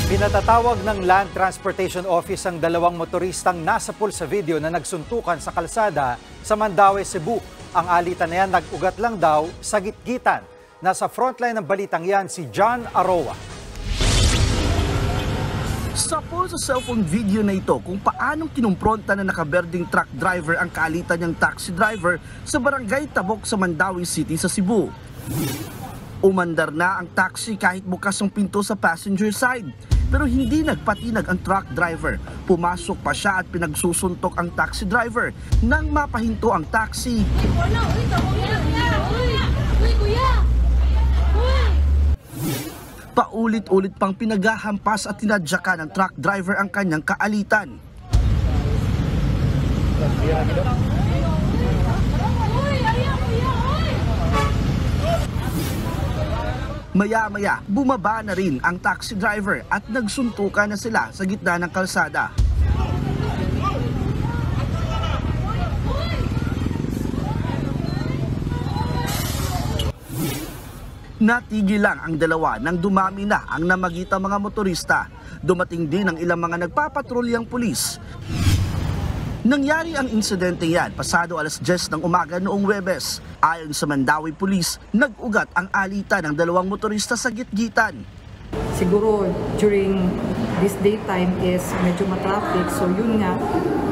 Pinatatawag ng Land Transportation Office ang dalawang motoristang nasa pool sa video na nagsuntukan sa kalsada sa Mandaue, Cebu. Ang alitan na yan nag-ugat lang daw sa gitgitan. Nasa frontline ng balitang yan si John Aroa. Sa pool sa cellphone video na ito kung paanong kinumpronta na nakaberding truck driver ang kaalitan niyang taxi driver sa barangay Tabok sa Mandaue City sa Cebu. Umandar na ang taxi kahit bukas ang pinto sa passenger side. Pero hindi nagpatinag ang truck driver. Pumasok pa siya at pinagsusuntok ang taxi driver nang mapahinto ang taxi. Paulit-ulit pang pinaghahampas at tinadyakan ng truck driver ang kanyang kaalitan. Maya-maya, bumaba na rin ang taxi driver at nagsuntukan na sila sa gitna ng kalsada. Natigil lang ang dalawa nang dumami na ang namagitang mga motorista. Dumating din ang ilang mga nagpapatrulyang pulis. Nangyari ang insidente yan pasado alas 10 ng umaga noong Huwebes. Ayon sa Mandaue Police, nag-ugat ang alitan ng dalawang motorista sa gitgitan. Siguro during this daytime is medyo matraffic, so yun nga,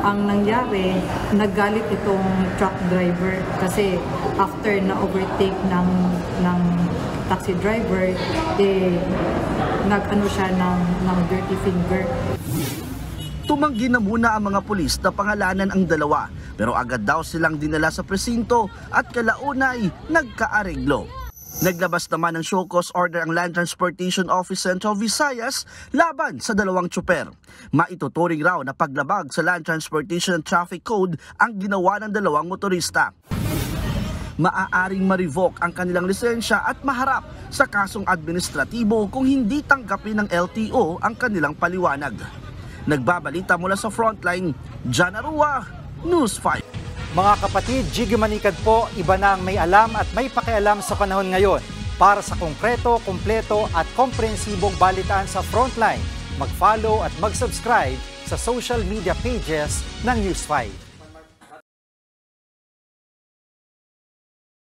ang nangyari, naggalit itong truck driver kasi after na-overtake ng taxi driver, nag-ano siya ng dirty finger. Tumanggi na muna ang mga pulis na pangalanan ang dalawa, pero agad daw silang dinala sa presinto at kalaunay nagkaareglo. Naglabas naman ng show cause order ang Land Transportation Office Central Visayas laban sa dalawang tsuper. Maituturing raw na paglabag sa Land Transportation and Traffic Code ang ginawa ng dalawang motorista. Maaaring ma-revoke ang kanilang lisensya at maharap sa kasong administratibo kung hindi tanggapin ng LTO ang kanilang paliwanag. Nagbabalita mula sa frontline, John Aroa, News 5. Mga kapatid, Jiggy Manikad po, iba na ang may alam at may pakialam sa panahon ngayon. Para sa konkreto, kumpleto at komprehensibong balitaan sa frontline, mag-follow at mag-subscribe sa social media pages ng News 5.